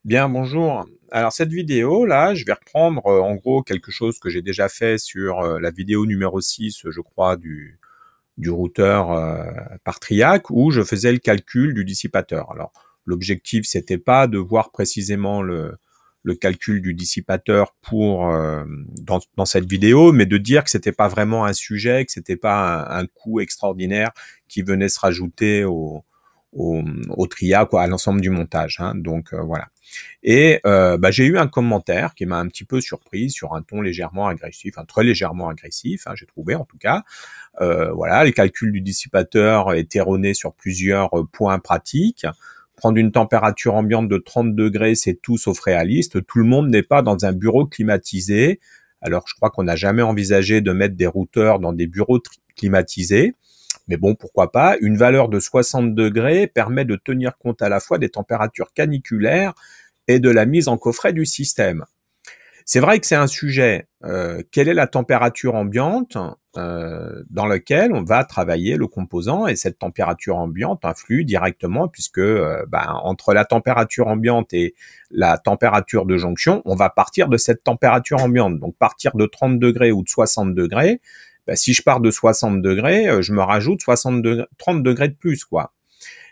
Bien, bonjour. Alors cette vidéo là, je vais reprendre en gros quelque chose que j'ai déjà fait sur la vidéo numéro 6, je crois, du routeur par Triac, où je faisais le calcul du dissipateur. Alors l'objectif, c'était pas de voir précisément le calcul du dissipateur pour dans cette vidéo, mais de dire que c'était pas vraiment un sujet, que c'était pas un coût extraordinaire qui venait se rajouter au Triac, quoi, à l'ensemble du montage. Hein. Donc voilà. Et j'ai eu un commentaire qui m'a un petit peu surpris sur un ton légèrement agressif, enfin très légèrement agressif, hein, j'ai trouvé en tout cas. Voilà, le calcul du dissipateur est erroné sur plusieurs points pratiques. Prendre une température ambiante de 30 degrés, c'est tout sauf réaliste. Tout le monde n'est pas dans un bureau climatisé. Alors je crois qu'on n'a jamais envisagé de mettre des routeurs dans des bureaux climatisés. Mais bon, pourquoi pas. Une valeur de 60 degrés permet de tenir compte à la fois des températures caniculaires et de la mise en coffret du système. C'est vrai que c'est un sujet. Quelle est la température ambiante dans laquelle on va travailler le composant, et cette température ambiante influe directement puisque entre la température ambiante et la température de jonction, on va partir de cette température ambiante. Donc partir de 30 degrés ou de 60 degrés, si je pars de 60 degrés, je me rajoute 30 degrés de plus, quoi.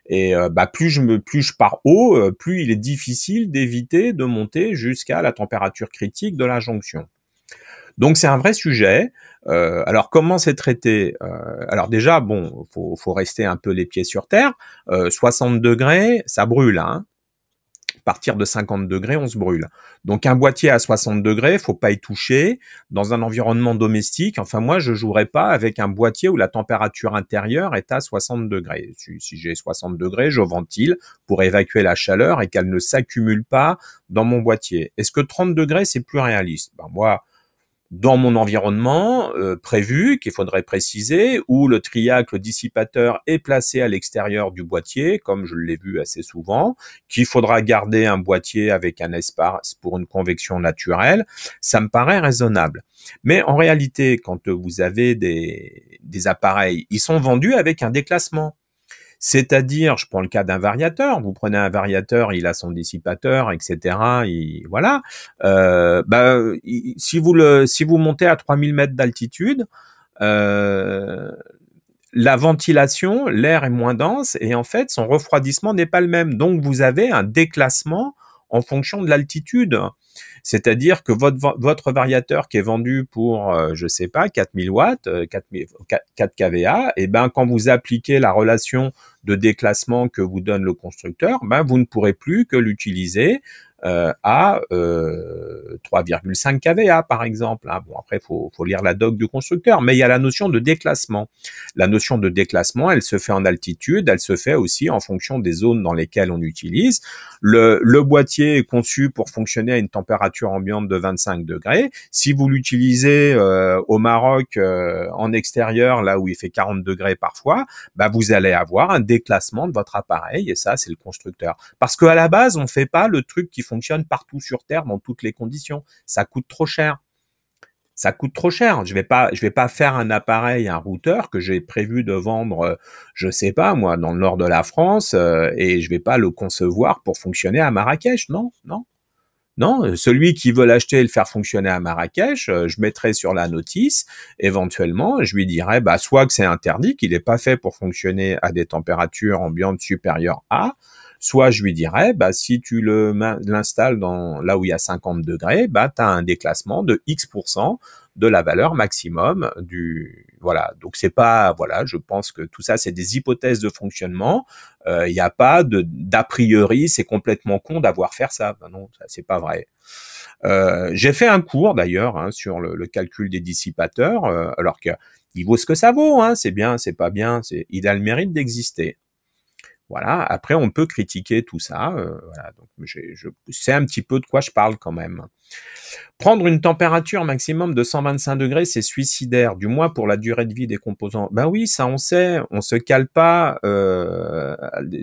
Et plus je pars haut, plus il est difficile d'éviter de monter jusqu'à la température critique de la jonction. Donc c'est un vrai sujet. Alors comment c'est traité? Alors déjà, bon, faut rester un peu les pieds sur terre. 60 degrés, ça brûle, hein. À partir de 50 degrés, on se brûle. Donc un boîtier à 60 degrés, faut pas y toucher. Dans un environnement domestique, enfin moi je jouerais pas avec un boîtier où la température intérieure est à 60 degrés. Si j'ai 60 degrés, je ventile pour évacuer la chaleur et qu'elle ne s'accumule pas dans mon boîtier. Est-ce que 30 degrés c'est plus réaliste? Moi, dans mon environnement prévu, qu'il faudrait préciser, où le Triac, le dissipateur, est placé à l'extérieur du boîtier, comme je l'ai vu assez souvent, qu'il faudra garder un boîtier avec un espace pour une convection naturelle, ça me paraît raisonnable. Mais en réalité, quand vous avez des appareils, ils sont vendus avec un déclassement. C'est-à-dire, je prends le cas d'un variateur, vous prenez un variateur, il a son dissipateur, etc. Voilà. Si vous montez à 3000 mètres d'altitude, la ventilation, l'air est moins dense et en fait, son refroidissement n'est pas le même. Donc, vous avez un déclassement en fonction de l'altitude. C'est-à-dire que votre variateur qui est vendu pour, je sais pas, 4000 watts, 4 kVA, et quand vous appliquez la relation de déclassement que vous donne le constructeur, vous ne pourrez plus que l'utiliser à 3,5 kVA par exemple. Bon, après, faut lire la doc du constructeur, mais il y a la notion de déclassement. La notion de déclassement, elle se fait en altitude, elle se fait aussi en fonction des zones dans lesquelles on utilise. Le boîtier est conçu pour fonctionner à une température ambiante de 25 degrés. Si vous l'utilisez au Maroc en extérieur, là où il fait 40 degrés parfois, vous allez avoir un déclassement de votre appareil, et ça, c'est le constructeur. Parce qu'à la base, on fait pas le truc qui fonctionne partout sur Terre dans toutes les conditions. Ça coûte trop cher. Ça coûte trop cher. Je vais pas faire un appareil, un routeur que j'ai prévu de vendre, je sais pas moi, dans le nord de la France, et je vais pas le concevoir pour fonctionner à Marrakech. Non, non. Non, celui qui veut l'acheter et le faire fonctionner à Marrakech, je mettrai sur la notice, éventuellement, je lui dirai soit que c'est interdit, qu'il n'est pas fait pour fonctionner à des températures ambiantes supérieures à, soit je lui dirais, si tu l'installes dans là où il y a 50 degrés, tu as un déclassement de X% de la valeur maximum du... Voilà, donc c'est pas... Voilà, je pense que tout ça, c'est des hypothèses de fonctionnement. Il n'y a pas d'a priori, c'est complètement con d'avoir fait ça. Non, ça, c'est pas vrai. J'ai fait un cours d'ailleurs sur le calcul des dissipateurs, alors qu'il vaut ce que ça vaut, c'est bien, c'est pas bien, il a le mérite d'exister. Voilà. Après, on peut critiquer tout ça. Voilà. Donc, je sais un petit peu de quoi je parle quand même. Prendre une température maximum de 125 degrés, c'est suicidaire, du moins pour la durée de vie des composants. Oui, ça on sait, on se cale pas.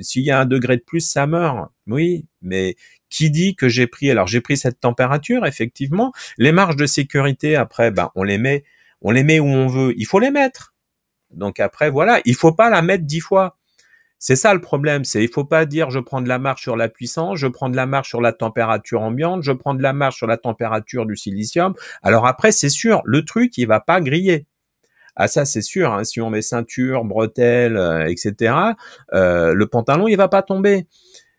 S'il y a 1 degré de plus, ça meurt. Oui, mais qui dit que j'ai pris... Alors, j'ai pris cette température, effectivement. Les marges de sécurité, après, on les met où on veut. Il faut les mettre. Donc après, voilà, il faut pas la mettre 10 fois. C'est ça le problème, il faut pas dire je prends de la marge sur la puissance, je prends de la marge sur la température ambiante, je prends de la marge sur la température du silicium. Alors après, c'est sûr, le truc, il va pas griller. Ah ça c'est sûr, hein, si on met ceinture, bretelles, etc., le pantalon il va pas tomber.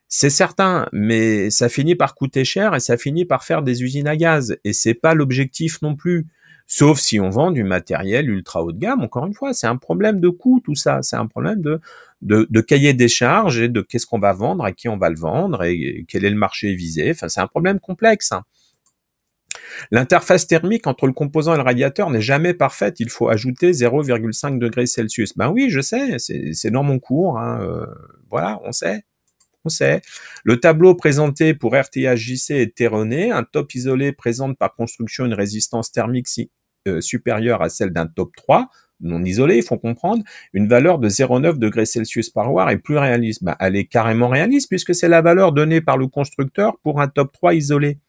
C'est certain, mais ça finit par coûter cher et ça finit par faire des usines à gaz. Et c'est pas l'objectif non plus. Sauf si on vend du matériel ultra haut de gamme. Encore une fois, c'est un problème de coût tout ça. C'est un problème de cahier des charges et de qu'est-ce qu'on va vendre, à qui on va le vendre et quel est le marché visé. Enfin, c'est un problème complexe, hein. L'interface thermique entre le composant et le radiateur n'est jamais parfaite, il faut ajouter 0,5 degrés Celsius. Ben oui, je sais, c'est dans mon cours, hein, voilà, on sait. Le tableau présenté pour RTHJC est erroné. Un top isolé présente par construction une résistance thermique supérieure à celle d'un top 3, non isolé, il faut comprendre. Une valeur de 0,9 degrés Celsius par war est plus réaliste. Ben, elle est carrément réaliste puisque c'est la valeur donnée par le constructeur pour un top 3 isolé.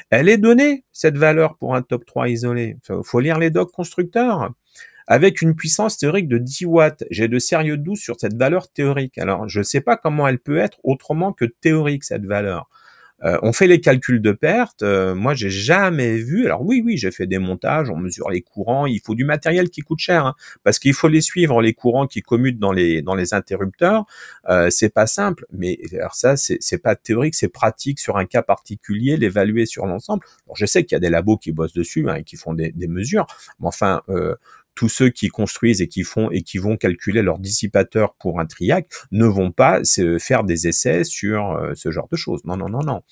Elle est donnée, cette valeur, pour un top 3 isolé. Faut lire les docs constructeurs. Avec une puissance théorique de 10 watts, j'ai de sérieux doutes sur cette valeur théorique. Alors, je ne sais pas comment elle peut être autrement que théorique, cette valeur. On fait les calculs de perte. Moi, j'ai jamais vu. Alors oui, j'ai fait des montages, on mesure les courants. Il faut du matériel qui coûte cher, hein, parce qu'il faut les suivre, les courants qui commutent dans les interrupteurs. C'est pas simple, mais alors ça, c'est pas théorique, c'est pratique sur un cas particulier, l'évaluer sur l'ensemble. Alors je sais qu'il y a des labos qui bossent dessus, hein, et qui font des mesures, mais enfin. Tous ceux qui construisent et qui vont calculer leur dissipateur pour un triac ne vont pas faire des essais sur ce genre de choses. Non,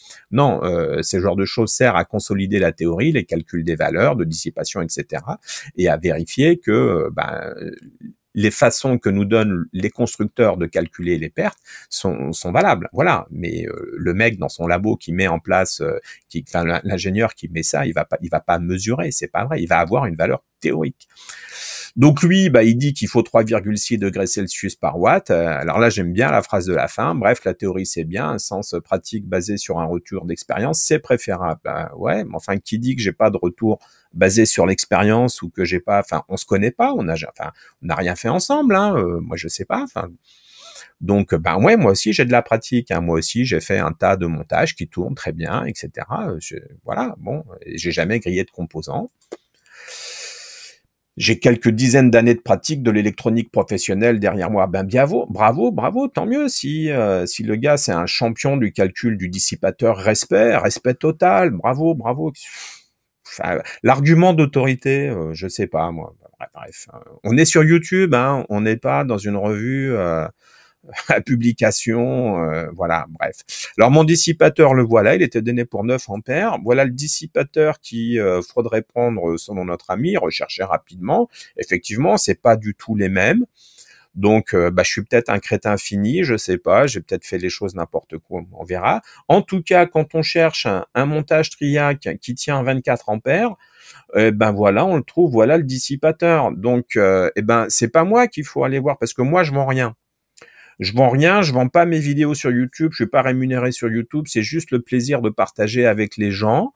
ce genre de choses sert à consolider la théorie, les calculs des valeurs de dissipation, etc., et à vérifier que les façons que nous donnent les constructeurs de calculer les pertes sont valables. Voilà. Mais le mec dans son labo qui met en place, l'ingénieur qui met ça, il va pas mesurer. C'est pas vrai. Il va avoir une valeur théorique. Donc lui, il dit qu'il faut 3,6 degrés Celsius par watt. Alors là, j'aime bien la phrase de la fin. Bref, la théorie, c'est bien. Un sens pratique basé sur un retour d'expérience, c'est préférable. Ouais, mais enfin, qui dit que j'ai pas de retour basé sur l'expérience ou que j'ai pas... Enfin, on se connaît pas, on n'a rien fait ensemble. Hein, moi, je sais pas. Enfin, donc, ouais, moi aussi, j'ai de la pratique. Hein, moi aussi, j'ai fait un tas de montages qui tournent très bien, etc. Voilà, bon, j'ai jamais grillé de composants. J'ai quelques dizaines d'années de pratique de l'électronique professionnelle derrière moi. Bravo, tant mieux. Si le gars, c'est un champion du calcul du dissipateur, respect total, bravo. Enfin, l'argument d'autorité, je sais pas, moi. Bref, on est sur YouTube, hein, on n'est pas dans une revue à publication, voilà, bref. Alors mon dissipateur, le voilà, il était donné pour 9 ampères. Voilà le dissipateur qui faudrait prendre selon notre ami, rechercher rapidement. Effectivement, c'est pas du tout les mêmes. Donc, je suis peut-être un crétin fini, je sais pas, j'ai peut-être fait les choses n'importe quoi, on verra. En tout cas, quand on cherche un montage triac qui tient 24 ampères, voilà, on le trouve, voilà le dissipateur. Donc, c'est pas moi qu'il faut aller voir, parce que moi, je vends rien. Je vends pas mes vidéos sur YouTube, je suis pas rémunéré sur YouTube, c'est juste le plaisir de partager avec les gens.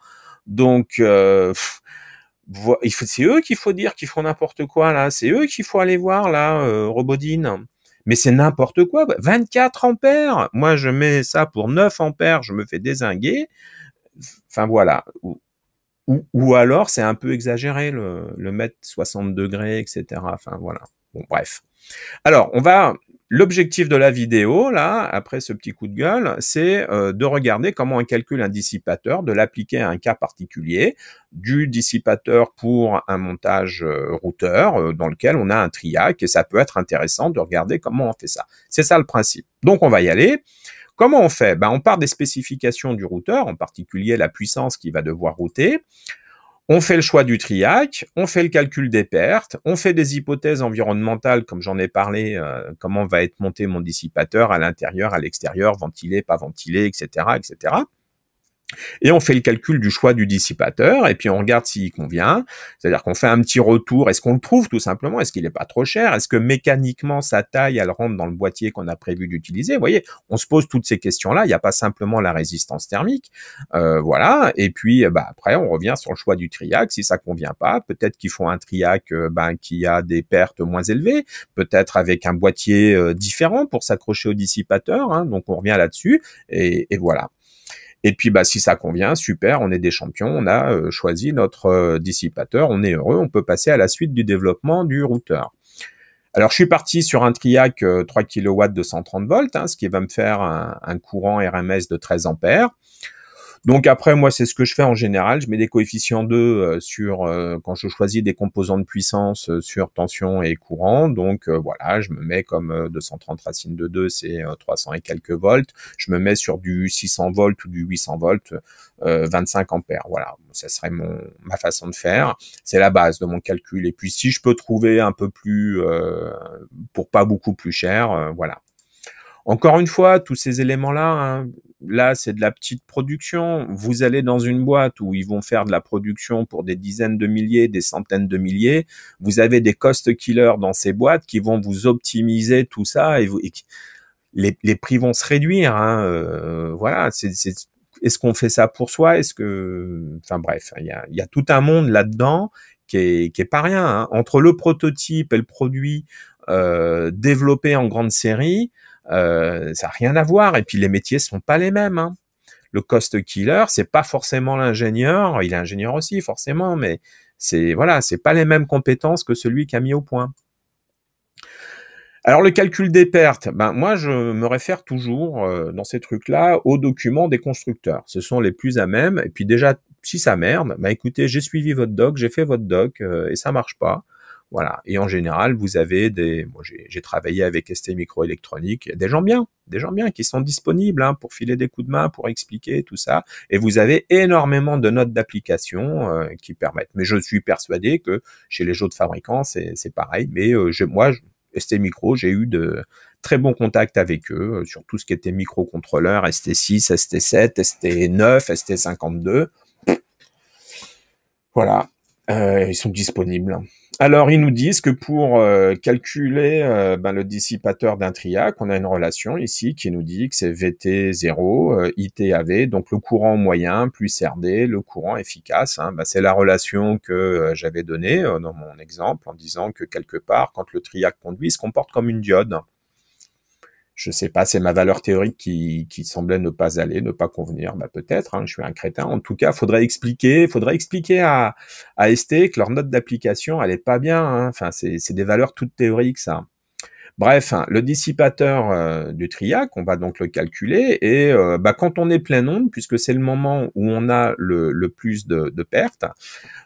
Donc, c'est eux qu'il faut dire qu'ils font n'importe quoi, là. C'est eux qu'il faut aller voir, là, Robodine. Mais c'est n'importe quoi. 24 ampères. Moi, je mets ça pour 9 ampères, je me fais dézinguer. Enfin, voilà. Ou alors, c'est un peu exagéré, le mettre 60 degrés, etc. Enfin, voilà. Bon, bref. Alors, l'objectif de la vidéo, là, après ce petit coup de gueule, c'est de regarder comment on calcule un dissipateur, de l'appliquer à un cas particulier, du dissipateur pour un montage routeur, dans lequel on a un triac, et ça peut être intéressant de regarder comment on fait ça. C'est ça le principe. Donc, on va y aller. Comment on fait? On part des spécifications du routeur, en particulier la puissance qu'il va devoir router. On fait le choix du triac, on fait le calcul des pertes, on fait des hypothèses environnementales, comme j'en ai parlé, comment va être monté mon dissipateur à l'intérieur, à l'extérieur, ventilé, pas ventilé, etc., etc. Et on fait le calcul du choix du dissipateur, et puis on regarde s'il convient. C'est-à-dire qu'on fait un petit retour. Est-ce qu'on le trouve tout simplement? Est-ce qu'il n'est pas trop cher? Est-ce que mécaniquement sa taille, elle rentre dans le boîtier qu'on a prévu d'utiliser? Vous voyez, on se pose toutes ces questions-là. Il n'y a pas simplement la résistance thermique. Voilà. Et puis après, on revient sur le choix du triac. Si ça convient pas, peut-être qu'il faut un triac qui a des pertes moins élevées, peut-être avec un boîtier différent pour s'accrocher au dissipateur. Hein. Donc on revient là-dessus, et voilà. Et puis, si ça convient, super, on est des champions, on a choisi notre dissipateur, on est heureux, on peut passer à la suite du développement du routeur. Alors, je suis parti sur un triac 3 kW de 130 volts, hein, ce qui va me faire un courant RMS de 13 ampères. Donc après, moi, c'est ce que je fais en général. Je mets des coefficients 2 quand je choisis des composants de puissance sur tension et courant. Donc voilà, je me mets comme 230 racine de 2, c'est 300 et quelques volts. Je me mets sur du 600 volts ou du 800 volts, 25 ampères. Voilà, ça serait ma façon de faire. C'est la base de mon calcul. Et puis si je peux trouver un peu plus, pour pas beaucoup plus cher, voilà. Encore une fois, tous ces éléments-là, hein, là, c'est de la petite production. Vous allez dans une boîte où ils vont faire de la production pour des dizaines de milliers, des centaines de milliers. Vous avez des cost killers dans ces boîtes qui vont vous optimiser tout ça, et les prix vont se réduire. Hein, voilà. Est-ce qu'on fait ça pour soi? Enfin bref, il y a tout un monde là-dedans qui est pas rien. Hein. Entre le prototype et le produit développé en grande série, ça n'a rien à voir. Et puis les métiers sont pas les mêmes. Hein. Le cost killer, c'est pas forcément l'ingénieur. Il est ingénieur aussi forcément, mais c'est pas les mêmes compétences que celui qui a mis au point. Alors le calcul des pertes, moi je me réfère toujours dans ces trucs-là aux documents des constructeurs. Ce sont les plus à même. Et puis déjà, si ça merde, écoutez, j'ai suivi votre doc, j'ai fait votre doc et ça marche pas. Voilà. Et en général, vous avez moi j'ai travaillé avec ST Microélectronique, il y a des gens bien qui sont disponibles pour filer des coups de main, pour expliquer tout ça. Et vous avez énormément de notes d'application qui permettent. Mais je suis persuadé que chez les autres fabricants, c'est pareil. Mais moi, ST Micro, j'ai eu de très bons contacts avec eux sur tout ce qui était microcontrôleur, ST6, ST7, ST9, ST52. Voilà, ils sont disponibles. Alors, ils nous disent que pour calculer le dissipateur d'un triac, on a une relation ici qui nous dit que c'est VT0, ITAV, donc le courant moyen plus RD, le courant efficace. Hein, c'est la relation que j'avais donnée dans mon exemple en disant que quelque part, quand le triac conduit, il se comporte comme une diode. Je sais pas, c'est ma valeur théorique qui semblait ne pas aller, ne pas convenir. Peut-être, hein, je suis un crétin. En tout cas, faudrait expliquer à ST que leur note d'application, elle est pas bien. Hein. Enfin, c'est des valeurs toutes théoriques, ça. Bref, hein, le dissipateur du triac, on va donc le calculer, et quand on est plein onde, puisque c'est le moment où on a le plus de pertes,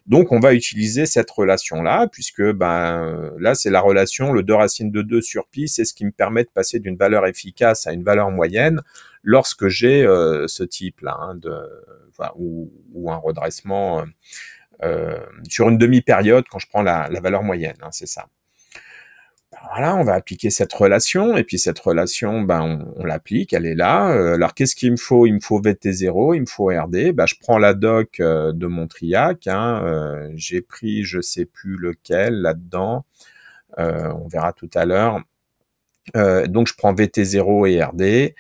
donc on va utiliser cette relation-là, puisque là c'est la relation, le 2 racine de 2 sur pi, c'est ce qui me permet de passer d'une valeur efficace à une valeur moyenne lorsque j'ai ce type-là, ou un redressement sur une demi-période quand je prends la valeur moyenne, hein, c'est ça. Voilà, on va appliquer cette relation, et puis cette relation, on l'applique, elle est là. Alors, qu'est-ce qu'il me faut? Il me faut VT0, il me faut RD. Je prends la doc de mon triac. Hein, j'ai pris, je sais plus lequel, là-dedans. On verra tout à l'heure. Donc, je prends VT0 et RD.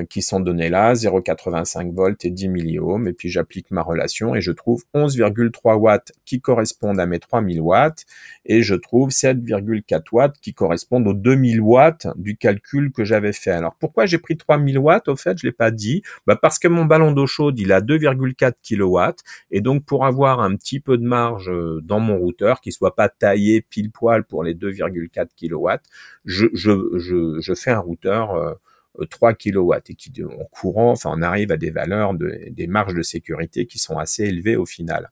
Qui sont donnés là, 0,85 volts et 10 milliohms, et puis j'applique ma relation et je trouve 11,3 watts qui correspondent à mes 3000 watts, et je trouve 7,4 watts qui correspondent aux 2000 watts du calcul que j'avais fait. Alors pourquoi j'ai pris 3000 watts? Au fait, je l'ai pas dit. Parce que mon ballon d'eau chaude, il a 2,4 kW, et donc pour avoir un petit peu de marge dans mon routeur, qui soit pas taillé pile poil pour les 2,4 kW, je fais un routeur 3 kW, et qui en courant, on arrive à des valeurs des marges de sécurité qui sont assez élevées au final.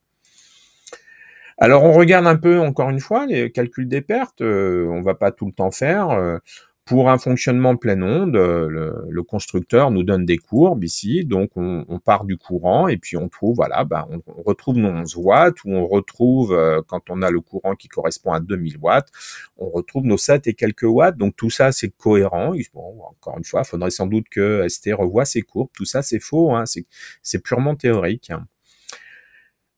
Alors on regarde un peu encore une fois les calculs des pertes, on va pas tout le temps faire. Pour un fonctionnement pleine onde, le constructeur nous donne des courbes ici, donc on part du courant et puis on trouve, voilà, ben, on retrouve nos 11 watts, ou on retrouve, quand on a le courant qui correspond à 2000 watts, on retrouve nos 7 et quelques watts, donc tout ça c'est cohérent. Bon, encore une fois, il faudrait sans doute que ST revoie ses courbes, tout ça c'est faux, hein, c'est purement théorique.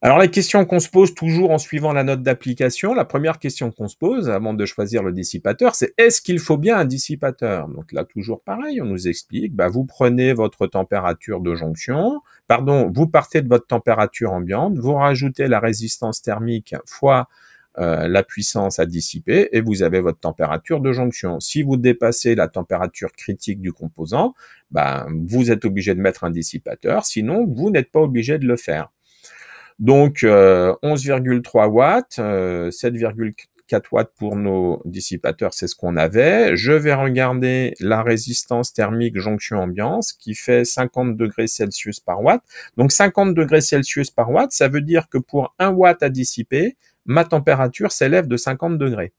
Alors, la question qu'on se pose toujours en suivant la note d'application, la première question qu'on se pose avant de choisir le dissipateur, c'est est-ce qu'il faut bien un dissipateur? Donc là, toujours pareil, on nous explique, bah, vous prenez votre température de jonction, vous partez de votre température ambiante, vous rajoutez la résistance thermique fois la puissance à dissiper, et vous avez votre température de jonction. Si vous dépassez la température critique du composant, bah, vous êtes obligé de mettre un dissipateur, sinon vous n'êtes pas obligé de le faire. Donc 11,3 watts, 7,4 watts pour nos dissipateurs, c'est ce qu'on avait. Je vais regarder la résistance thermique jonction ambiance qui fait 50 degrés Celsius par watt. Donc 50 degrés Celsius par watt, ça veut dire que pour 1 watt à dissiper, ma température s'élève de 50 degrés.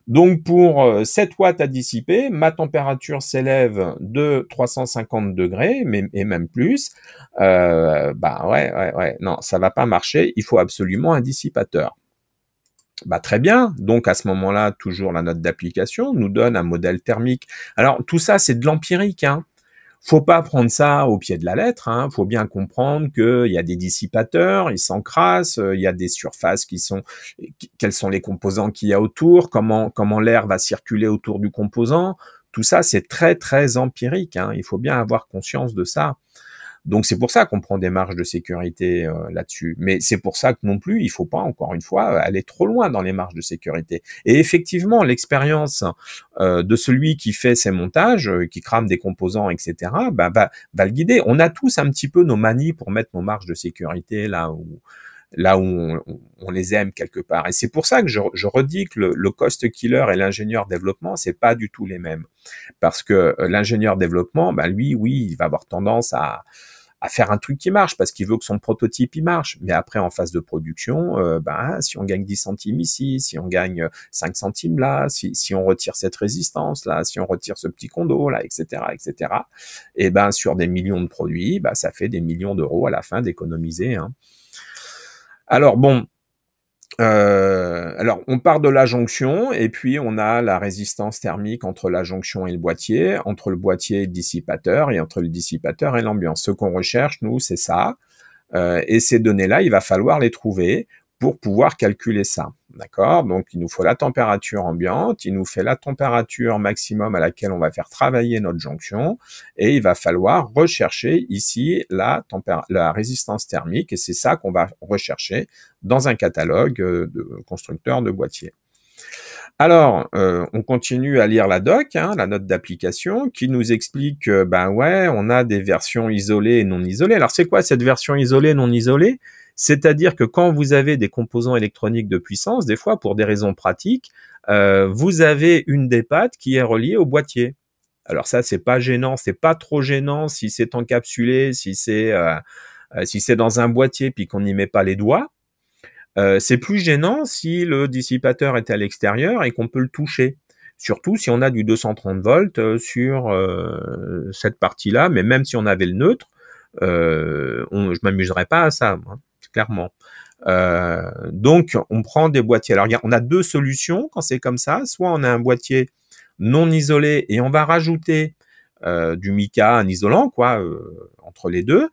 Donc pour 7 watts à dissiper, ma température s'élève de 350 degrés, et même plus. Bah ouais, non, ça va pas marcher, il faut absolument un dissipateur. Bah très bien, donc à ce moment-là, toujours la note d'application nous donne un modèle thermique. Alors tout ça, c'est de l'empirique, hein. Faut pas prendre ça au pied de la lettre, hein. Faut bien comprendre qu'il y a des dissipateurs, ils s'encrassent, il y a des surfaces quels sont les composants qu'il y a autour, comment l'air va circuler autour du composant. Tout ça, c'est très, très empirique, hein. Il faut bien avoir conscience de ça. Donc c'est pour ça qu'on prend des marges de sécurité là-dessus. Mais c'est pour ça que non plus, il faut pas, encore une fois, aller trop loin dans les marges de sécurité. Et effectivement, l'expérience de celui qui fait ses montages, qui crame des composants, etc., bah, va le guider. On a tous un petit peu nos manies pour mettre nos marges de sécurité là où on les aime quelque part. Et c'est pour ça que je redis que le cost killer et l'ingénieur développement, c'est pas du tout les mêmes. Parce que l'ingénieur développement, bah lui, oui, il va avoir tendance à faire un truc qui marche parce qu'il veut que son prototype il marche. Mais après, en phase de production, si on gagne 10 centimes ici, si on gagne 5 centimes là, si on retire cette résistance là, si on retire ce petit condo là, etc., et ben sur des millions de produits, bah ça fait des millions d'euros à la fin d'économiser, hein. Alors bon, alors on part de la jonction et puis on a la résistance thermique entre la jonction et le boîtier, entre le boîtier et le dissipateur, et entre le dissipateur et l'ambiance. Ce qu'on recherche, nous, c'est ça. Et ces données-là, il va falloir les trouver pour pouvoir calculer ça. D'accord? Donc, il nous faut la température ambiante, il nous fait la température maximum à laquelle on va faire travailler notre jonction, et il va falloir rechercher ici la résistance thermique, et c'est ça qu'on va rechercher dans un catalogue de constructeurs de boîtiers. Alors, on continue à lire la doc, hein, la note d'application, qui nous explique que, ben ouais, on a des versions isolées et non isolées. Alors, c'est quoi cette version isolée, non isolée? C'est-à-dire que quand vous avez des composants électroniques de puissance, des fois, pour des raisons pratiques, vous avez une des pattes qui est reliée au boîtier. Alors ça, c'est pas gênant, c'est pas trop gênant si c'est encapsulé, si c'est dans un boîtier puis qu'on n'y met pas les doigts. C'est plus gênant si le dissipateur est à l'extérieur et qu'on peut le toucher. Surtout si on a du 230 volts sur cette partie-là, mais même si on avait le neutre, je m'amuserais pas à ça, moi, clairement. Donc, on prend des boîtiers. Alors, on a deux solutions quand c'est comme ça. Soit on a un boîtier non isolé et on va rajouter du mica, un isolant, quoi, entre les deux,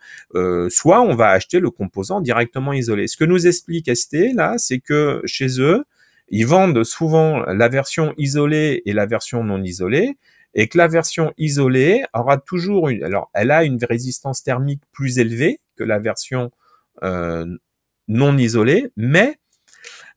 soit on va acheter le composant directement isolé. Ce que nous explique ST, là, c'est que chez eux, ils vendent souvent la version isolée et la version non isolée, et que la version isolée aura toujours alors, elle a une résistance thermique plus élevée que la version non isolée, mais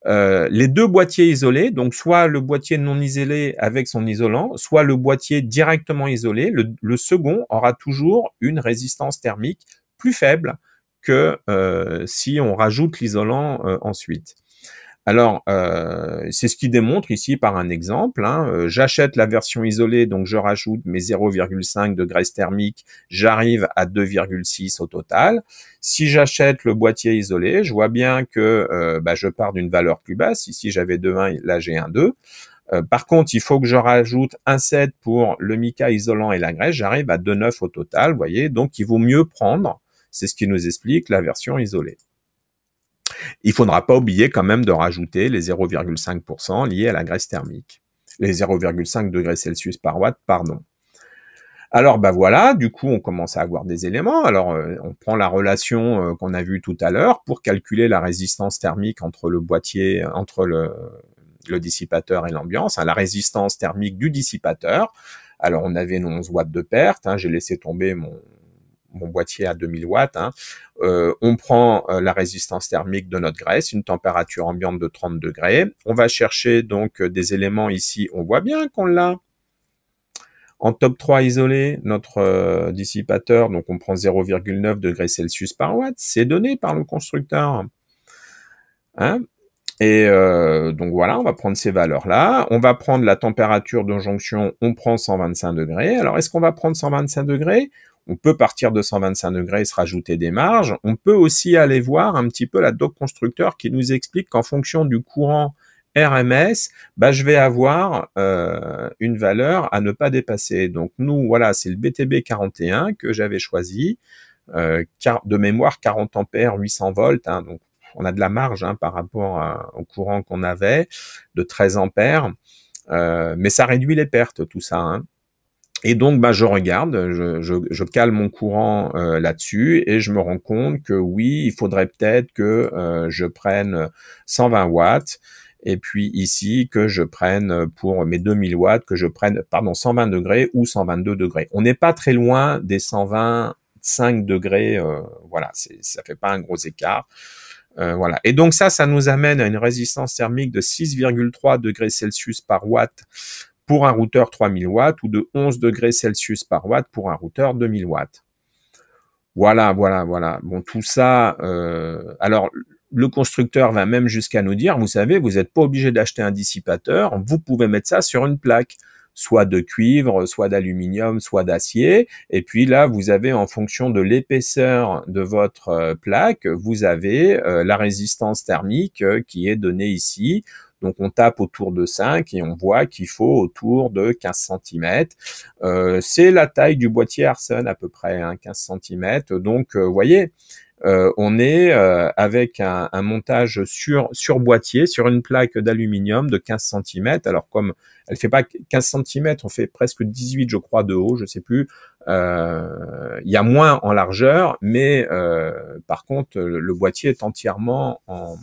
les deux boîtiers isolés, donc soit le boîtier non isolé avec son isolant, soit le boîtier directement isolé, le second aura toujours une résistance thermique plus faible que si on rajoute l'isolant ensuite. Alors, c'est ce qui démontre ici par un exemple, hein. J'achète la version isolée, donc je rajoute mes 0,5 degrés thermiques, j'arrive à 2,6 au total. Si j'achète le boîtier isolé, je vois bien que je pars d'une valeur plus basse. Ici, j'avais 2,1, là j'ai 1,2. Par contre, il faut que je rajoute un 7 pour le mica isolant et la graisse. J'arrive à 2,9 au total, vous voyez. Donc, il vaut mieux prendre, c'est ce qui nous explique, la version isolée. Il faudra pas oublier quand même de rajouter les 0,5% liés à la graisse thermique. Les 0,5 degrés Celsius par watt, pardon. Alors, bah voilà, du coup, on commence à avoir des éléments. Alors, on prend la relation qu'on a vue tout à l'heure pour calculer la résistance thermique entre le boîtier, entre le dissipateur et l'ambiance, hein, la résistance thermique du dissipateur. Alors, on avait nos 11 watts de perte, hein, j'ai laissé tomber mon boîtier à 2000 watts. Hein. On prend la résistance thermique de notre graisse, une température ambiante de 30 degrés. On va chercher donc des éléments ici, on voit bien qu'on l'a. En top 3 isolé, notre dissipateur, donc on prend 0,9 degrés Celsius par watt, c'est donné par le constructeur. Hein, et donc voilà, on va prendre ces valeurs-là. On va prendre la température de jonction, on prend 125 degrés. Alors, est-ce qu'on va prendre 125 degrés? On peut partir de 125 degrés et se rajouter des marges. On peut aussi aller voir un petit peu la doc constructeur qui nous explique qu'en fonction du courant RMS, bah, je vais avoir une valeur à ne pas dépasser. Donc nous, voilà, c'est le BTB 41 que j'avais choisi. De mémoire, 40 ampères, 800 volts. Hein, donc on a de la marge hein, par rapport au courant qu'on avait, de 13 ampères. Mais ça réduit les pertes, tout ça. Hein. Et donc, bah, je regarde, je cale mon courant là-dessus et je me rends compte que oui, il faudrait peut-être que je prenne 120 watts et puis ici que je prenne pour mes 2000 watts, que je prenne, pardon, 120 degrés ou 122 degrés. On n'est pas très loin des 125 degrés, voilà, ça fait pas un gros écart. Voilà. Et donc ça nous amène à une résistance thermique de 6,3 degrés Celsius par watt pour un routeur 3000 watts ou de 11 degrés Celsius par watt pour un routeur 2000 watts. Voilà. Bon, tout ça, alors le constructeur va même jusqu'à nous dire, vous savez, vous n'êtes pas obligé d'acheter un dissipateur, vous pouvez mettre ça sur une plaque, soit de cuivre, soit d'aluminium, soit d'acier, et puis là, vous avez en fonction de l'épaisseur de votre plaque, vous avez la résistance thermique qui est donnée ici. Donc on tape autour de 5 et on voit qu'il faut autour de 15 cm. C'est la taille du boîtier Arson à peu près, hein, 15 cm. Donc vous voyez, on est avec un montage sur boîtier, sur une plaque d'aluminium de 15 cm. Alors comme elle fait pas 15 cm, on fait presque 18 je crois de haut, je sais plus. Il y a moins en largeur, mais par contre le boîtier est entièrement en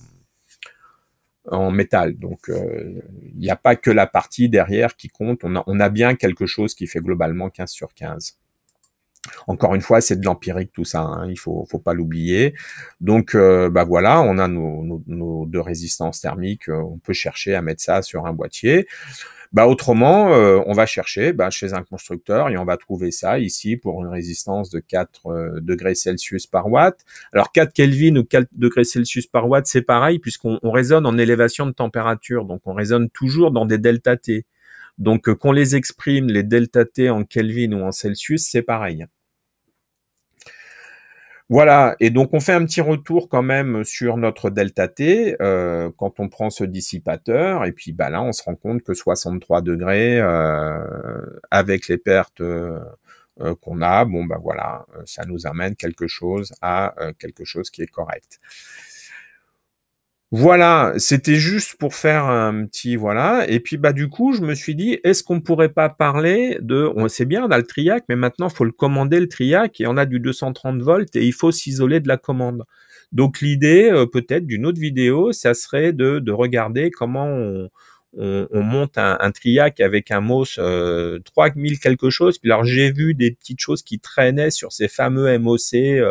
métal. Donc, il n'y a pas que la partie derrière qui compte. On a bien quelque chose qui fait globalement 15 sur 15. Encore une fois, c'est de l'empirique tout ça, hein, il faut pas l'oublier. Donc, bah voilà, on a nos deux résistances thermiques. On peut chercher à mettre ça sur un boîtier. Bah autrement, on va chercher chez un constructeur et on va trouver ça ici pour une résistance de 4 degrés Celsius par watt. Alors 4 Kelvin ou 4 degrés Celsius par watt, c'est pareil puisqu'on raisonne en élévation de température, donc on raisonne toujours dans des delta T. Donc qu'on les exprime, les delta T en Kelvin ou en Celsius, c'est pareil. Voilà, et donc on fait un petit retour quand même sur notre delta T quand on prend ce dissipateur, et puis bah là on se rend compte que 63 degrés avec les pertes qu'on a, bon bah voilà, ça nous amène quelque chose à quelque chose qui est correct. Voilà, c'était juste pour faire un petit voilà, et puis bah du coup je me suis dit est-ce qu'on pourrait pas parler de, on sait bien on a le Triac, mais maintenant faut le commander le Triac et on a du 230 volts et il faut s'isoler de la commande. Donc l'idée peut-être d'une autre vidéo, ça serait de regarder comment on monte un Triac avec un MOS 3000 quelque chose. Puis alors j'ai vu des petites choses qui traînaient sur ces fameux MOC.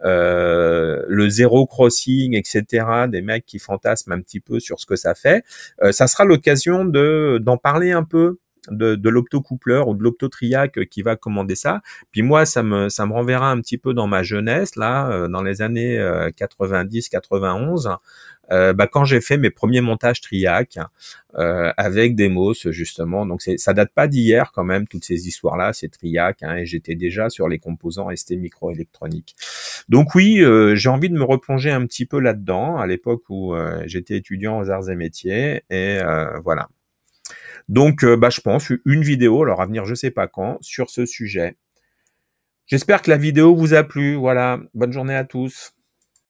Le zéro crossing, etc., des mecs qui fantasment un petit peu sur ce que ça fait. Ça sera l'occasion d'en parler un peu de l'optocoupleur ou de l'optotriac qui va commander ça. Puis moi, ça me renverra un petit peu dans ma jeunesse, là, dans les années 90-91, quand j'ai fait mes premiers montages Triac avec des MOS justement. Donc ça date pas d'hier quand même, toutes ces histoires-là, c'est Triac, hein, et j'étais déjà sur les composants ST microélectronique. Donc oui, j'ai envie de me replonger un petit peu là-dedans, à l'époque où j'étais étudiant aux arts et métiers, et voilà. Donc, bah, je pense une vidéo, alors à venir je sais pas quand, sur ce sujet. J'espère que la vidéo vous a plu. Voilà, bonne journée à tous.